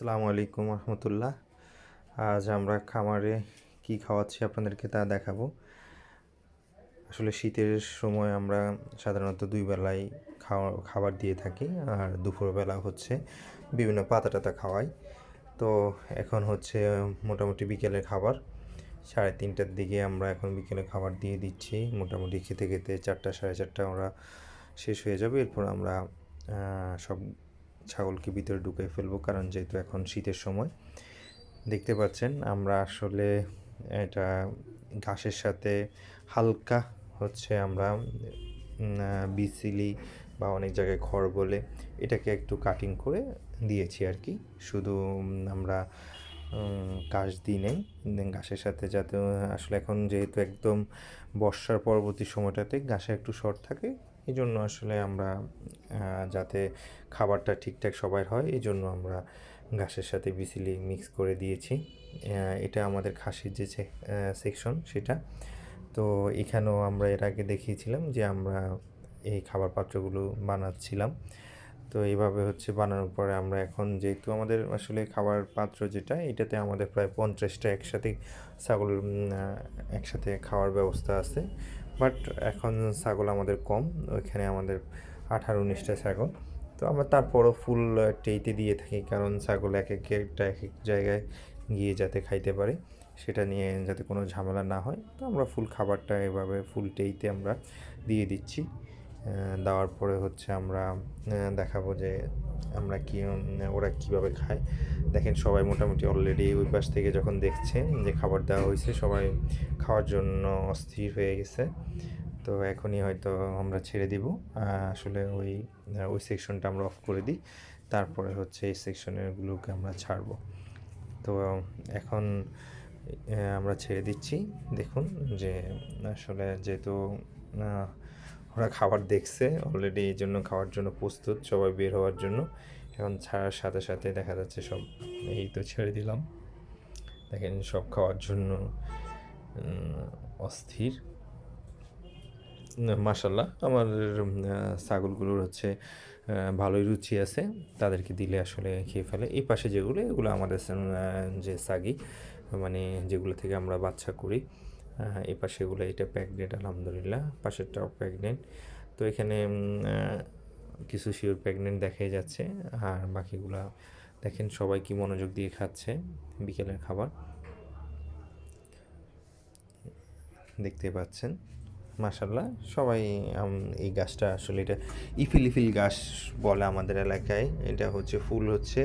আসসালামু আলাইকুম রহমতুল্লাহ। আজ আমরা খামারে কি খাওয়াচ্ছি আপনাদেরকে তা দেখাবো। আসলে শীতের সময় আমরা সাধারণত দুই বেলায় খাবার দিয়ে থাকি, আর দুপুরবেলা হচ্ছে বিভিন্ন পাতা টাতা খাওয়াই। তো এখন হচ্ছে মোটামুটি বিকেলের খাবার 3:30টার দিকে আমরা এখন বিকেলে খাবার দিয়ে দিচ্ছি। মোটামুটি খেতে খেতে 4টা 4:30 আমরা শেষ হয়ে যাবে। এরপর আমরা সব ছাগলকে ভিতরে ঢুকিয়ে ফেলবো, কারণ যেহেতু এখন শীতের সময়। দেখতে পাচ্ছেন আমরা আসলে এটা ঘাসের সাথে হালকা হচ্ছে আমরা বিসিলি বা অনেক জায়গায় খড় বলে এটাকে একটু কাটিং করে দিয়েছি আর কি। শুধু আমরা ঘাস দিই নেই ঘাসের সাথে, যাতে আসলে এখন যেহেতু একদম বর্ষার পরবর্তী সময়টাতে ঘাসে একটু শর্ট থাকে, এই জন্য আসলে আমরা যাতে খাবারটা ঠিকঠাক সবার হয় এই জন্য আমরা ঘাসের সাথে বিসিলি মিক্স করে দিয়েছি। এটা আমাদের খাসির যে সেকশন সেটা। তো এখানেও আমরা এর আগে দেখিয়েছিলাম যে আমরা এই খাবার পাত্রগুলো বানাচ্ছিলাম। তো এইভাবে হচ্ছে বানানোর পরে আমরা এখন যেহেতু আমাদের আসলে খাবার পাত্র যেটা, এটাতে আমাদের প্রায় 50টা একসাথে ছাগল একসাথে খাওয়ার ব্যবস্থা আছে। বাট এখন ছাগল আমাদের কম, ওইখানে আমাদের 18-19টা ছাগল। তো আমরা তারপরও ফুল টেইতে দিয়ে থাকি, কারণ ছাগল এক একটা এক এক জায়গায় গিয়ে যাতে খাইতে পারে, সেটা নিয়ে যাতে কোনো ঝামেলা না হয়। তো আমরা ফুল খাবারটা এভাবে ফুল টেইতে আমরা দিয়ে দিচ্ছি। দেওয়ার পরে হচ্ছে আমরা দেখাবো যে আমরা কি ওরা কীভাবে খায়। দেখেন সবাই মোটামুটি অলরেডি ওই পাশ থেকে যখন দেখছে যে খাবার দেওয়া হয়েছে, সবাই খাওয়ার জন্য অস্থির হয়ে গেছে। তো এখনই হয়তো আমরা ছেড়ে দিব। আসলে ওই সেকশনটা আমরা অফ করে দিই, তারপরে হচ্ছে এই সেকশনেরগুলোকে আমরা ছাড়বো। তো এখন আমরা ছেড়ে দিচ্ছি। দেখুন যে আসলে যেহেতু ওরা খাবার দেখছে অলরেডি, এই জন্য খাওয়ার জন্য প্রস্তুত, সবাই বের হওয়ার জন্য। এখন ছাড়ার সাথে সাথে দেখা যাচ্ছে সব এই তো ছেড়ে দিলাম, দেখেন সব খাওয়ার জন্য অস্থির। মাশাল্লাহ আমার ছাগলগুলোর হচ্ছে ভালোই রুচি আছে, তাদেরকে দিলে আসলে খেয়ে ফেলে। এই পাশে যেগুলো এগুলো আমাদের যে সাগি, মানে যেগুলো থেকে আমরা বাচ্চা করি, এই পাশে এগুলো এটা প্রেগনেন্ট আলহামদুলিল্লাহ, পাশেরটাও প্রেগনেন্ট। তো এখানে কিছু শিওর প্রেগনেন্ট দেখাই যাচ্ছে, আর বাকিগুলা দেখেন সবাই কি মনোযোগ দিয়ে খাচ্ছে বিকেলের খাবার, দেখতে পাচ্ছেন। মাশাল্লাহ সবাই এই গাছটা আসলে এটা ইফিল ইফিল গাছ বলে আমাদের এলাকায়। এটা হচ্ছে ফুল হচ্ছে